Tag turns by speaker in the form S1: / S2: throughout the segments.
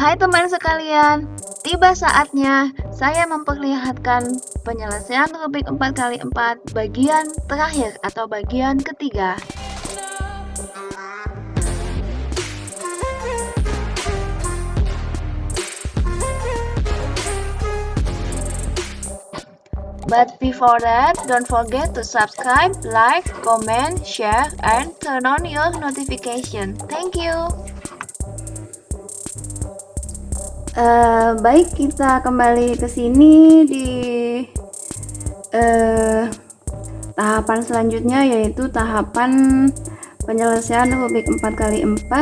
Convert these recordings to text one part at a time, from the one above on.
S1: Hai teman sekalian, tiba saatnya saya memperlihatkan penyelesaian rubrik 4x4 bagian terakhir atau bagian ketiga. But before that, don't forget to subscribe, like, comment, share, and turn on your notification. Thank you.
S2: Baik, kita kembali ke sini di tahapan selanjutnya, yaitu tahapan penyelesaian rubrik 4x4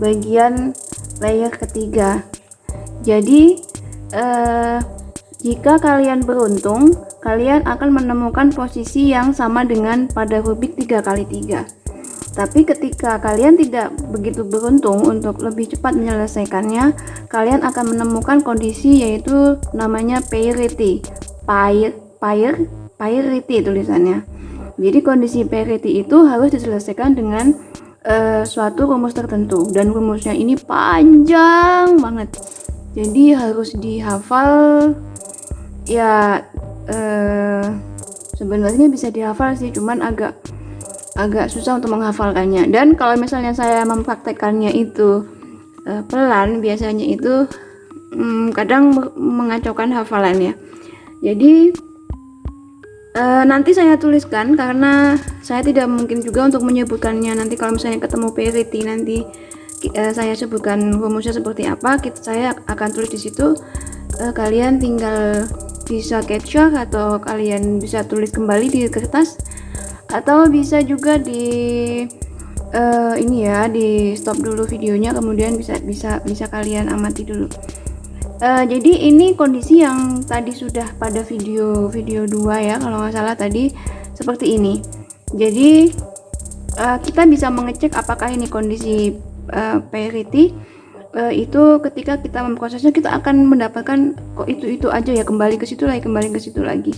S2: bagian layer ketiga. Jadi jika kalian beruntung, kalian akan menemukan posisi yang sama dengan pada rubrik 3x3. Tapi ketika kalian tidak begitu beruntung untuk lebih cepat menyelesaikannya, kalian akan menemukan kondisi yaitu namanya parity. Parity tulisannya. Jadi kondisi parity itu harus diselesaikan dengan suatu rumus tertentu, dan rumusnya ini panjang banget. Jadi harus dihafal. Ya sebenarnya bisa dihafal sih, cuman agak susah untuk menghafalkannya. Dan kalau misalnya saya mempraktekkannya itu pelan, biasanya itu kadang mengacaukan hafalannya. Jadi nanti saya tuliskan, karena saya tidak mungkin juga untuk menyebutkannya. Nanti kalau misalnya ketemu parity, nanti saya sebutkan rumusnya seperti apa, saya akan tulis di situ. Kalian tinggal bisa capture atau kalian bisa tulis kembali di kertas, atau bisa juga di di stop dulu videonya, kemudian bisa kalian amati dulu. Jadi ini kondisi yang tadi sudah pada video 2 ya, kalau nggak salah tadi seperti ini. Jadi kita bisa mengecek apakah ini kondisi parity. Itu ketika kita memprosesnya, kita akan mendapatkan kok itu aja ya, kembali ke situ lagi.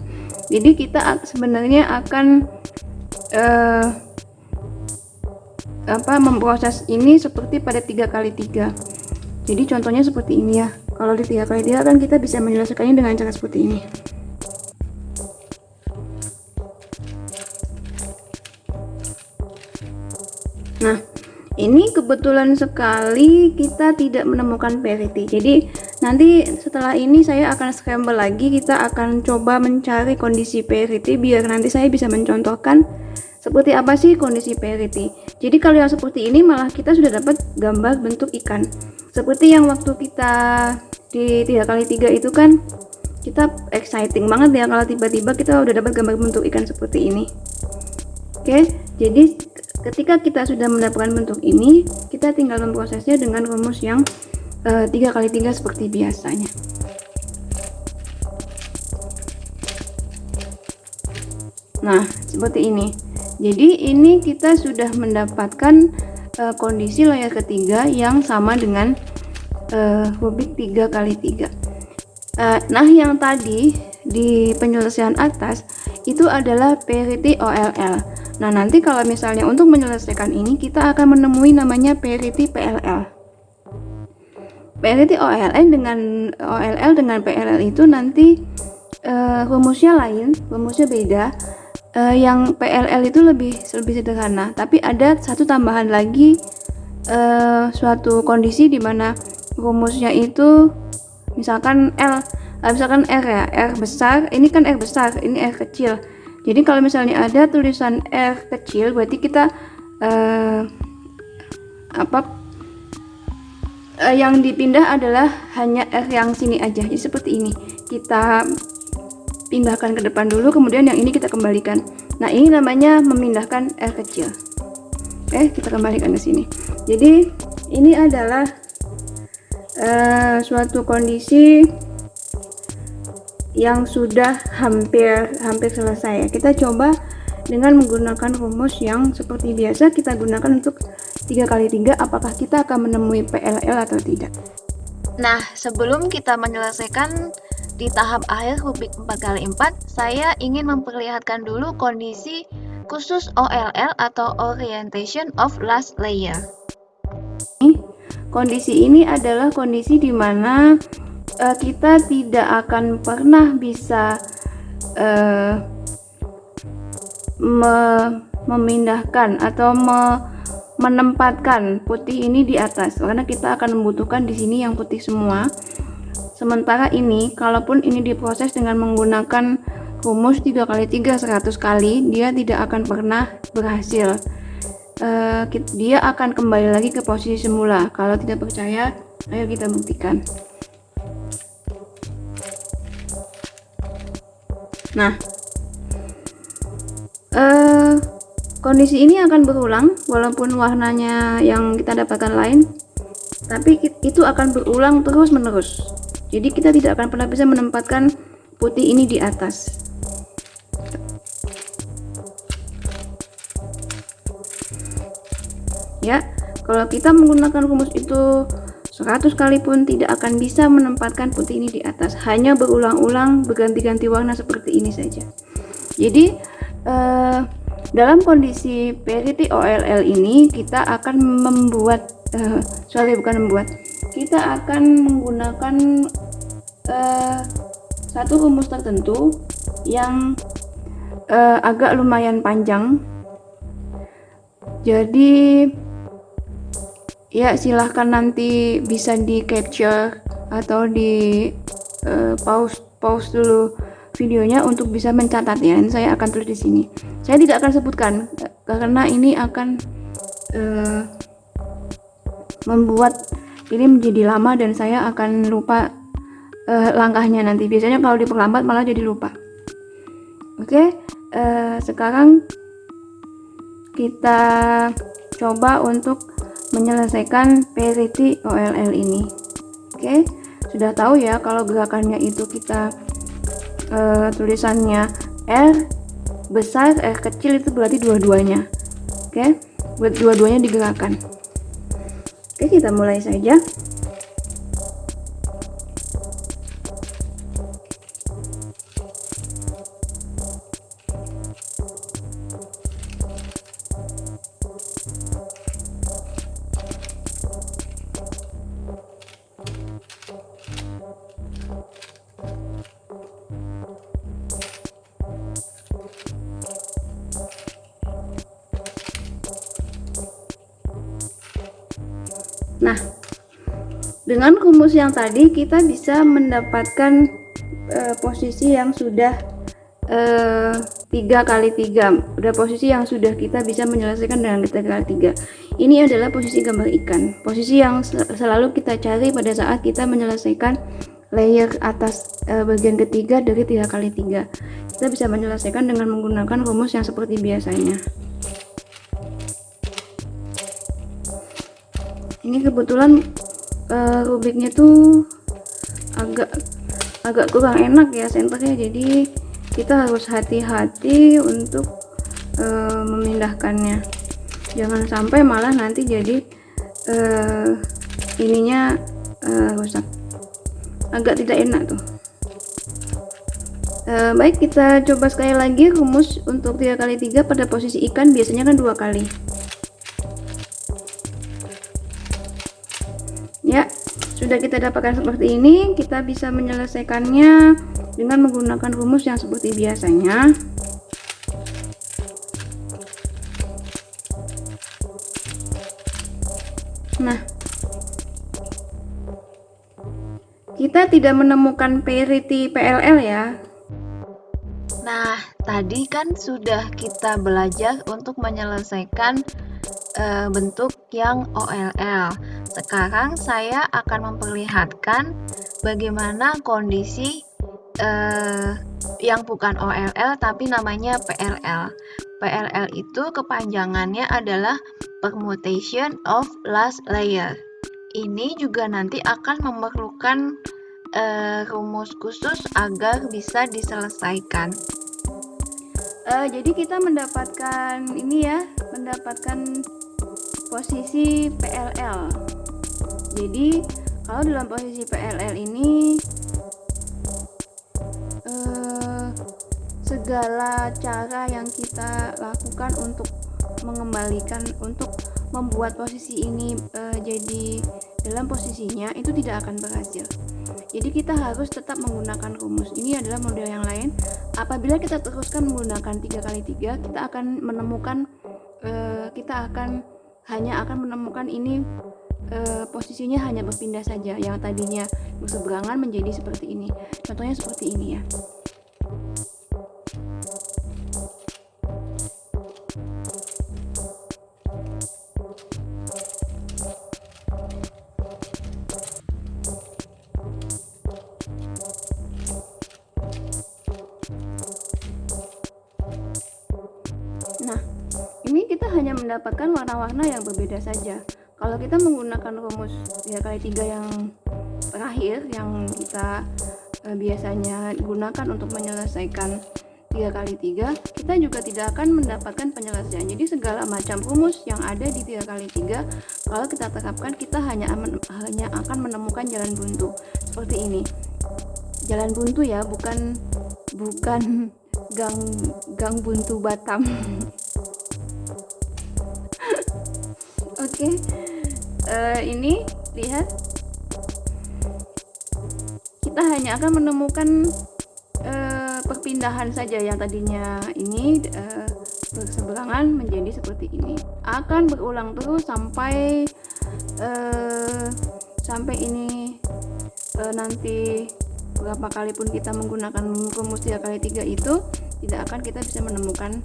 S2: Jadi kita sebenarnya akan memproses ini seperti pada 3x3. Jadi contohnya seperti ini ya. Kalau di 3x3 kan kita bisa menyelesaikannya dengan cara seperti ini. Nah, ini kebetulan sekali kita tidak menemukan parity. Jadi nanti setelah ini saya akan scramble lagi, kita akan coba mencari kondisi parity biar nanti saya bisa mencontohkan seperti apa sih kondisi parity. Jadi kalau yang seperti ini malah kita sudah dapat gambar bentuk ikan. Seperti yang waktu kita di 3x3 itu kan kita exciting banget ya kalau tiba-tiba kita udah dapat gambar bentuk ikan seperti ini. Oke, jadi ketika kita sudah mendapatkan bentuk ini, kita tinggal memprosesnya dengan rumus yang 3x3 seperti biasanya. Nah, seperti ini. Jadi ini kita sudah mendapatkan kondisi layer ketiga yang sama dengan rubrik 3x3. Nah, yang tadi di penyelesaian atas itu adalah parity OLL. Nah, nanti kalau misalnya untuk menyelesaikan ini, kita akan menemui namanya parity PLL. Parity OLL dengan PLL itu nanti rumusnya lain, rumusnya beda. Yang PLL itu lebih sederhana, tapi ada satu tambahan lagi, suatu kondisi di mana rumusnya itu misalkan R ya, R besar, ini kan R besar, ini R kecil. Jadi kalau misalnya ada tulisan R kecil, berarti kita yang dipindah adalah hanya R yang sini aja. Jadi seperti ini, kita pindahkan ke depan dulu, kemudian yang ini kita kembalikan. Nah, ini namanya memindahkan R kecil. Oke, kita kembalikan ke sini. Jadi ini adalah suatu kondisi yang sudah hampir selesai. Kita coba dengan menggunakan rumus yang seperti biasa kita gunakan untuk 3x3, apakah kita akan menemui PLL atau tidak.
S1: Nah, sebelum kita menyelesaikan di tahap akhir rubrik 4x4, saya ingin memperlihatkan dulu kondisi khusus OLL atau Orientation of Last Layer.
S2: Kondisi ini adalah kondisi di mana kita tidak akan pernah bisa memindahkan atau menempatkan putih ini di atas, karena kita akan membutuhkan di sini yang putih semua. Sementara ini, kalaupun ini diproses dengan menggunakan rumus 3x3 100 kali, dia tidak akan pernah berhasil. Dia akan kembali lagi ke posisi semula. Kalau tidak percaya, ayo kita buktikan. Nah, kondisi ini akan berulang walaupun warnanya yang kita dapatkan lain, tapi itu akan berulang terus menerus. Jadi kita tidak akan pernah bisa menempatkan putih ini di atas. Ya, kalau kita menggunakan rumus itu 100 kali pun tidak akan bisa menempatkan putih ini di atas, hanya berulang-ulang berganti-ganti warna seperti ini saja. Jadi dalam kondisi parity OLL ini kita akan kita akan menggunakan satu rumus tertentu yang agak lumayan panjang. Jadi ya silahkan nanti bisa di capture atau di pause dulu videonya untuk bisa mencatat ya. Ini saya akan tulis di sini. Saya tidak akan sebutkan karena ini akan membuat ini menjadi lama dan saya akan lupa langkahnya nanti. Biasanya kalau diperlambat malah jadi lupa. Oke, sekarang kita coba untuk menyelesaikan parity OLL ini. Oke, sudah tahu ya kalau gerakannya itu kita tulisannya R besar, R kecil, itu berarti dua-duanya. Oke, buat dua-duanya digerakkan. Oke, kita mulai saja. Nah, dengan rumus yang tadi kita bisa mendapatkan posisi yang sudah 3x3, udah posisi yang sudah kita bisa menyelesaikan dengan 3x3. Ini adalah posisi gambar ikan, posisi yang selalu kita cari pada saat kita menyelesaikan layer atas bagian ketiga dari 3x3. Kita bisa menyelesaikan dengan menggunakan rumus yang seperti biasanya. Ini kebetulan rubiknya tuh agak kurang enak ya senternya, jadi kita harus hati-hati untuk memindahkannya. Jangan sampai malah nanti jadi ininya rusak, agak tidak enak tuh. Baik, kita coba sekali lagi rumus untuk 3x3 pada posisi ikan, biasanya kan 2 kali. Ya, sudah kita dapatkan seperti ini. Kita bisa menyelesaikannya dengan menggunakan rumus yang seperti biasanya. Nah, kita tidak menemukan parity PLL ya.
S1: Nah, tadi kan sudah kita belajar untuk menyelesaikan bentuk yang OLL. Sekarang saya akan memperlihatkan bagaimana kondisi yang bukan OLL tapi namanya PLL. PLL itu kepanjangannya adalah permutation of last layer. Ini juga nanti akan memerlukan rumus khusus agar bisa diselesaikan.
S2: Jadi kita mendapatkan ini ya, mendapatkan posisi PLL. Jadi kalau dalam posisi PLL ini segala cara yang kita lakukan untuk membuat posisi ini jadi dalam posisinya itu tidak akan berhasil. Jadi kita harus tetap menggunakan rumus. Ini adalah model yang lain. Apabila kita teruskan menggunakan 3x3, kita akan menemukan hanya akan menemukan ini posisinya hanya berpindah saja. Yang tadinya berseberangan menjadi seperti ini. Contohnya seperti ini ya. Nah, ini kita hanya mendapatkan warna-warna yang berbeda saja. Kalau kita menggunakan rumus 3x3 yang terakhir yang kita biasanya gunakan untuk menyelesaikan 3x3, kita juga tidak akan mendapatkan penyelesaian. Jadi segala macam rumus yang ada di 3x3 kalau kita terapkan, kita hanya akan menemukan jalan buntu seperti ini. Jalan buntu ya, bukan gang buntu Batam. Oke. Ini lihat, kita hanya akan menemukan perpindahan saja. Yang tadinya ini berseberangan menjadi seperti ini, akan berulang terus sampai ini nanti berapa kali pun kita menggunakan rumus 3x3 itu tidak akan kita bisa menemukan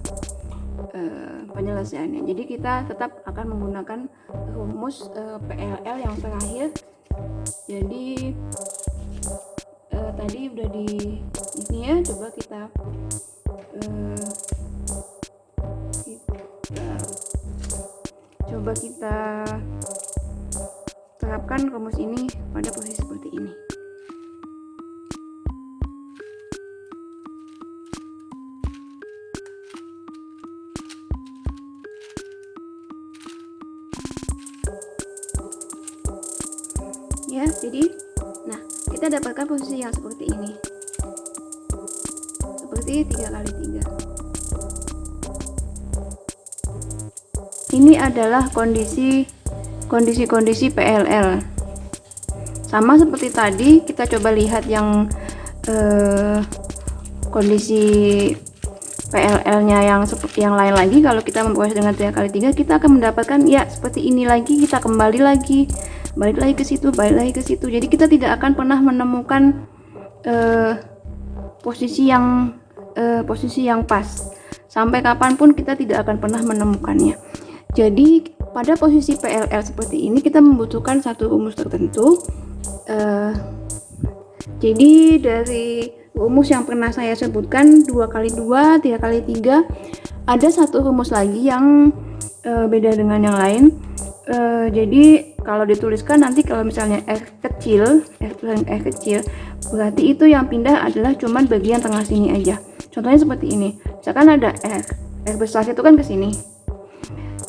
S2: penyelesaiannya. Jadi kita tetap akan menggunakan rumus PLL yang terakhir. Jadi tadi udah di ini ya, coba kita terapkan rumus ini pada posisi seperti ini. Ya, jadi kita dapatkan posisi yang seperti ini, seperti 3x3. Ini adalah kondisi PLL. Sama seperti tadi, kita coba lihat yang kondisi PLL-nya yang lain lagi. Kalau kita memproses dengan 3x3, kita akan mendapatkan ya seperti ini lagi. Kita kembali lagi, balik lagi ke situ. Jadi kita tidak akan pernah menemukan posisi yang pas. Sampai kapanpun kita tidak akan pernah menemukannya. Jadi pada posisi PLL seperti ini kita membutuhkan satu rumus tertentu. Jadi dari rumus yang pernah saya sebutkan 2x2, 3x3, ada satu rumus lagi yang beda dengan yang lain. Jadi kalau dituliskan nanti kalau misalnya R kecil, berarti itu yang pindah adalah cuman bagian tengah sini aja. Contohnya seperti ini. Misalkan ada R besar itu kan ke sini.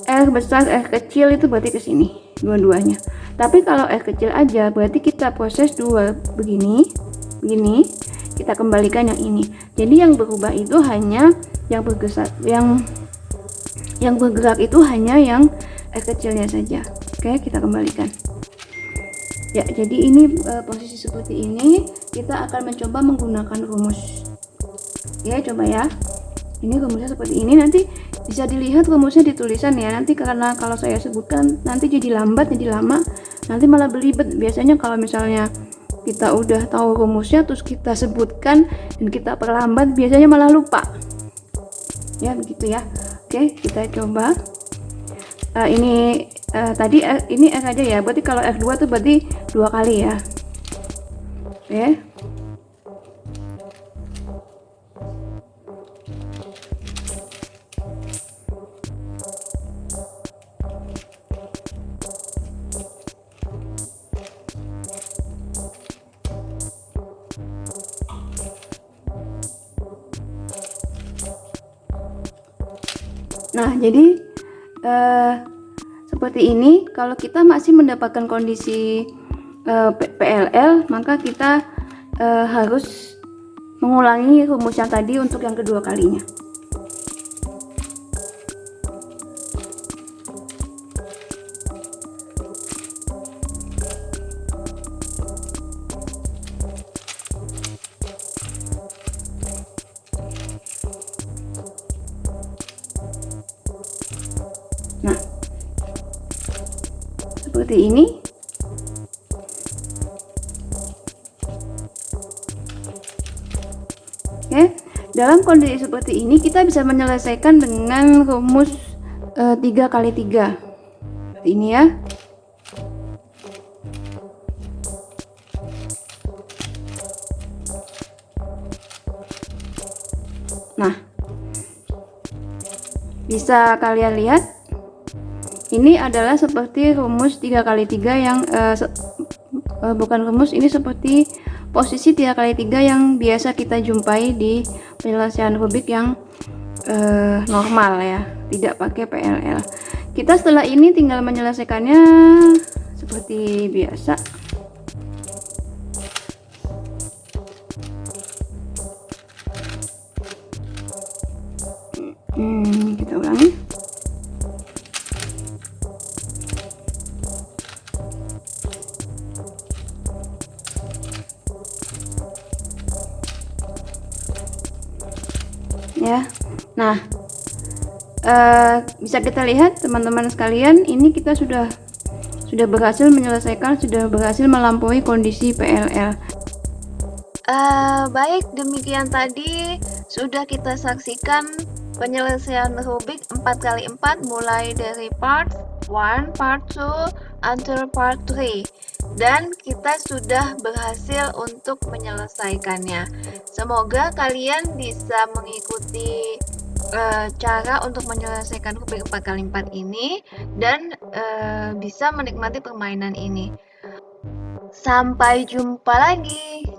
S2: R besar, R kecil itu berarti ke sini, dua-duanya. Tapi kalau R kecil aja berarti kita proses dua begini, kita kembalikan yang ini. Jadi yang berubah itu hanya yang bergerak itu hanya yang R kecilnya saja. Oke, kita kembalikan. Ya, jadi ini posisi seperti ini. Kita akan mencoba menggunakan rumus. Ya, coba ya. Ini rumusnya seperti ini. Nanti bisa dilihat rumusnya di tulisan ya. Nanti karena kalau saya sebutkan nanti jadi lambat, jadi lama. Nanti malah belibet. Biasanya kalau misalnya kita udah tahu rumusnya terus kita sebutkan dan kita perlambat, biasanya malah lupa. Ya, begitu ya. Oke, kita coba. Ini tadi ini R aja ya. Berarti kalau R2 tuh berarti 2 kali ya. Oke. Nah, jadi seperti ini. Kalau kita masih mendapatkan kondisi PLL, maka kita harus mengulangi rumus yang tadi untuk yang kedua kalinya. seperti ini. Oke, dalam kondisi seperti ini kita bisa menyelesaikan dengan rumus 3 kali 3 seperti ini ya. Nah, bisa kalian lihat ini adalah seperti rumus 3 kali 3 yang bukan rumus, ini seperti posisi 3 kali 3 yang biasa kita jumpai di penyelesaian Rubik yang normal ya, tidak pakai PLL. Kita setelah ini tinggal menyelesaikannya seperti biasa. Kita ulangi. Ya, nah bisa kita lihat teman-teman sekalian, ini kita sudah berhasil menyelesaikan, sudah berhasil melampaui kondisi PLL.
S1: Baik, demikian tadi sudah kita saksikan penyelesaian Rubik 4x4 mulai dari part 1, part 2, until part 3. Dan kita sudah berhasil untuk menyelesaikannya. Semoga kalian bisa mengikuti cara untuk menyelesaikan Rubik 4x4 ini dan bisa menikmati permainan ini. Sampai jumpa lagi.